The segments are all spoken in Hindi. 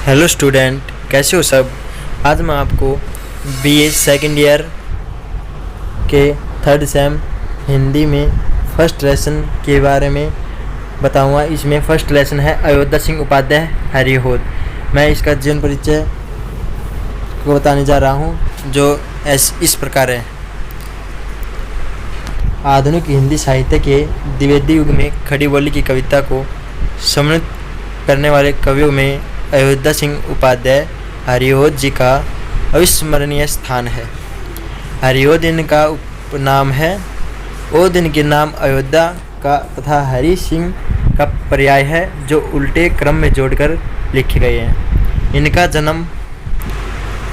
हेलो स्टूडेंट, कैसे हो सब। आज मैं आपको बीए सेकंड ईयर के थर्ड सेम हिंदी में फर्स्ट लेसन के बारे में बताऊंगा। इसमें फर्स्ट लेसन है अयोध्या सिंह उपाध्याय हरिहोद। मैं इसका जीवन परिचय को बताने जा रहा हूं, जो इस प्रकार है। आधुनिक हिंदी साहित्य के द्विवेदी युग में खड़ी बोली की कविता को समृद्ध करने वाले कवियों में अयोध्या सिंह उपाध्याय हरिहोद जी का अविस्मरणीय स्थान है। हरिहोद इनका उपनाम है। ओद इनके नाम अयोध्या का तथा हरि सिंह का पर्याय है, जो उल्टे क्रम में जोड़कर लिखे गए हैं। इनका जन्म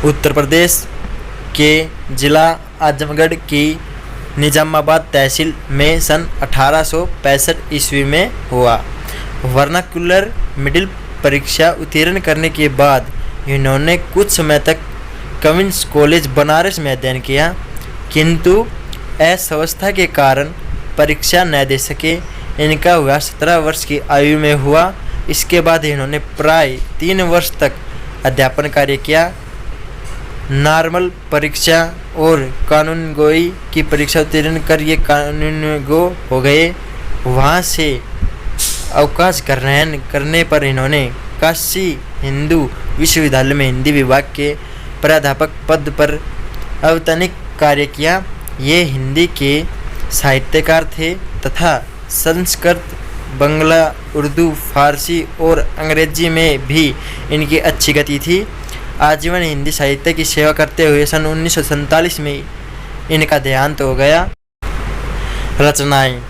उत्तर प्रदेश के जिला आजमगढ़ की निजामाबाद तहसील में सन 1865 ईस्वी में हुआ। वर्नाक्युलर मिडिल परीक्षा उत्तीर्ण करने के बाद इन्होंने कुछ समय तक कविंस कॉलेज बनारस में अध्ययन किया, किंतु अस्वस्थता के कारण परीक्षा न दे सके। इनका विवाह 17 वर्ष की आयु में हुआ। इसके बाद इन्होंने प्राय 3 वर्ष तक अध्यापन कार्य किया। नॉर्मल परीक्षा और कानूनगोई की परीक्षा उत्तीर्ण कर ये कानूनगो हो गए। वहाँ से अवकाश ग्रहण करने पर इन्होंने काशी हिंदू विश्वविद्यालय में हिंदी विभाग के प्राध्यापक पद पर अवैतनिक कार्य किया। ये हिंदी के साहित्यकार थे तथा संस्कृत, बंगला, उर्दू, फारसी और अंग्रेजी में भी इनकी अच्छी गति थी। आजीवन हिंदी साहित्य की सेवा करते हुए सन 1947 में इनका देहांत हो गया। रचनाएं।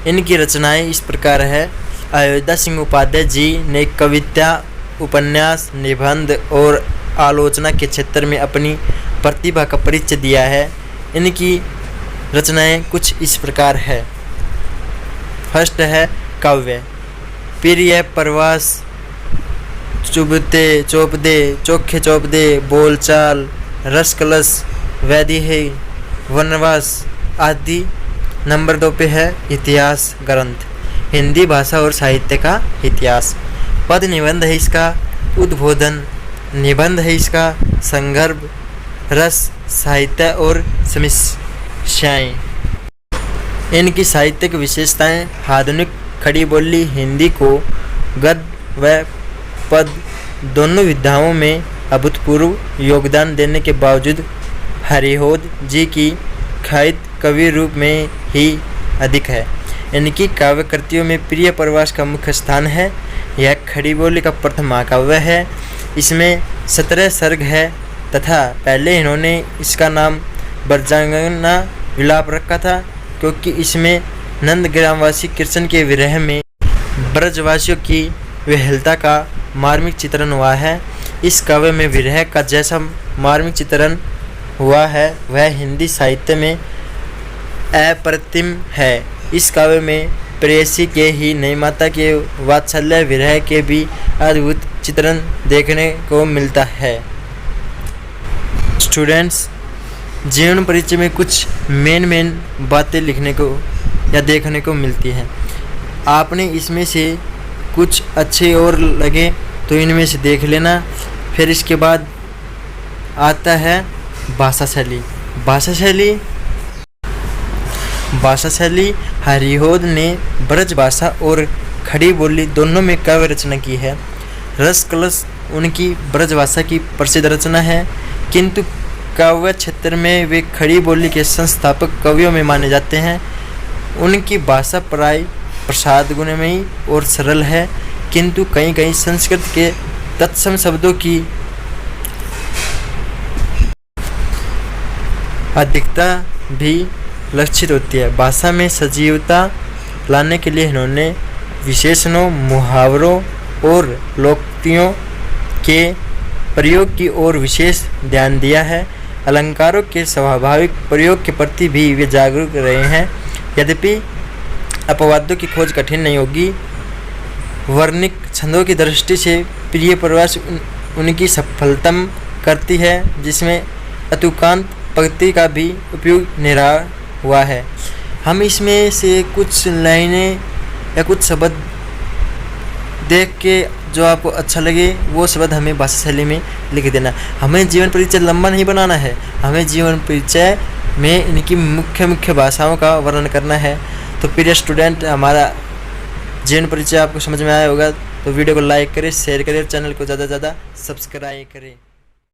इनकी रचनाएं इस प्रकार है। अयोध्या सिंह उपाध्याय जी ने कविता, उपन्यास, निबंध और आलोचना के क्षेत्र में अपनी प्रतिभा का परिचय दिया है। इनकी रचनाएं कुछ इस प्रकार है। फर्स्ट है काव्य। प्रिय प्रवास, चुभते चौप दे, चोखे चौप दे, बोलचाल, रस कलश, वैदेही, वनवास आदि। नंबर 2 पे है इतिहास ग्रंथ, हिंदी भाषा और साहित्य का इतिहास। पद निबंध है इसका उद्बोधन, निबंध है इसका संदर्भ, रस, साहित्य और समीक्षाएं। इनकी साहित्यिक विशेषताएं। आधुनिक खड़ी बोली हिंदी को गद्य व पद दोनों विधाओं में अभूतपूर्व योगदान देने के बावजूद हरिहोद जी की ख्याति कवि रूप में ही अधिक है। इनकी काव्य कृतियों में प्रिय प्रवास का मुख्य स्थान है। यह खड़ी बोली का प्रथम महाकाव्य है। इसमें 17 सर्ग है तथा पहले इन्होंने इसका नाम ब्रजांगना विलाप रखा था, क्योंकि इसमें नंदग्रामवासी कृष्ण के विरह में ब्रजवासियों की विह्वलता का मार्मिक चित्रण हुआ है। इस काव्य में विरह का जैसा मार्मिक चित्रण हुआ है वह हिंदी साहित्य में अप्रतिम है। इस काव्य में प्रेयसी के ही नहीं माता के वात्सल्य विरह के भी अद्भुत चित्रण देखने को मिलता है। स्टूडेंट्स, जीवन परिचय में कुछ मेन बातें लिखने को या देखने को मिलती हैं। आपने इसमें से कुछ अच्छे और लगे तो इनमें से देख लेना। फिर इसके बाद आता है भाषा शैली। भाषा शैली हरिहोद ने ब्रज भाषा और खड़ी बोली दोनों में काव्य रचना की है। रस कलश उनकी ब्रज भाषा की प्रसिद्ध रचना है, किंतु काव्य क्षेत्र में वे खड़ी बोली के संस्थापक कवियों में माने जाते हैं। उनकी भाषा प्राय प्रसाद गुणमयी और सरल है, किंतु कहीं कहीं संस्कृत के तत्सम शब्दों की अधिकता भी लक्षित होती है। भाषा में सजीवता लाने के लिए इन्होंने विशेषणों, मुहावरों और लोकोक्तियों के प्रयोग की ओर विशेष ध्यान दिया है। अलंकारों के स्वाभाविक प्रयोग के प्रति भी वे जागरूक रहे हैं। यद्यपि अपवादों की खोज कठिन नहीं होगी। वर्णिक छंदों की दृष्टि से प्रिय प्रवास उनकी सफलतम करती है, जिसमें अतुकांत पंक्ति का भी उपयोग निराह हुआ है। हम इसमें से कुछ लाइनें या कुछ शब्द देख के जो आपको अच्छा लगे वो शब्द हमें भाषा शैली में लिख देना। हमें जीवन परिचय लंबा नहीं बनाना है, हमें जीवन परिचय में इनकी मुख्य मुख्य भाषाओं का वर्णन करना है। तो प्रिय स्टूडेंट, हमारा जीवन परिचय आपको समझ में आया होगा, तो वीडियो को लाइक करें, शेयर करें और चैनल को ज़्यादा से ज़्यादा सब्सक्राइब करें।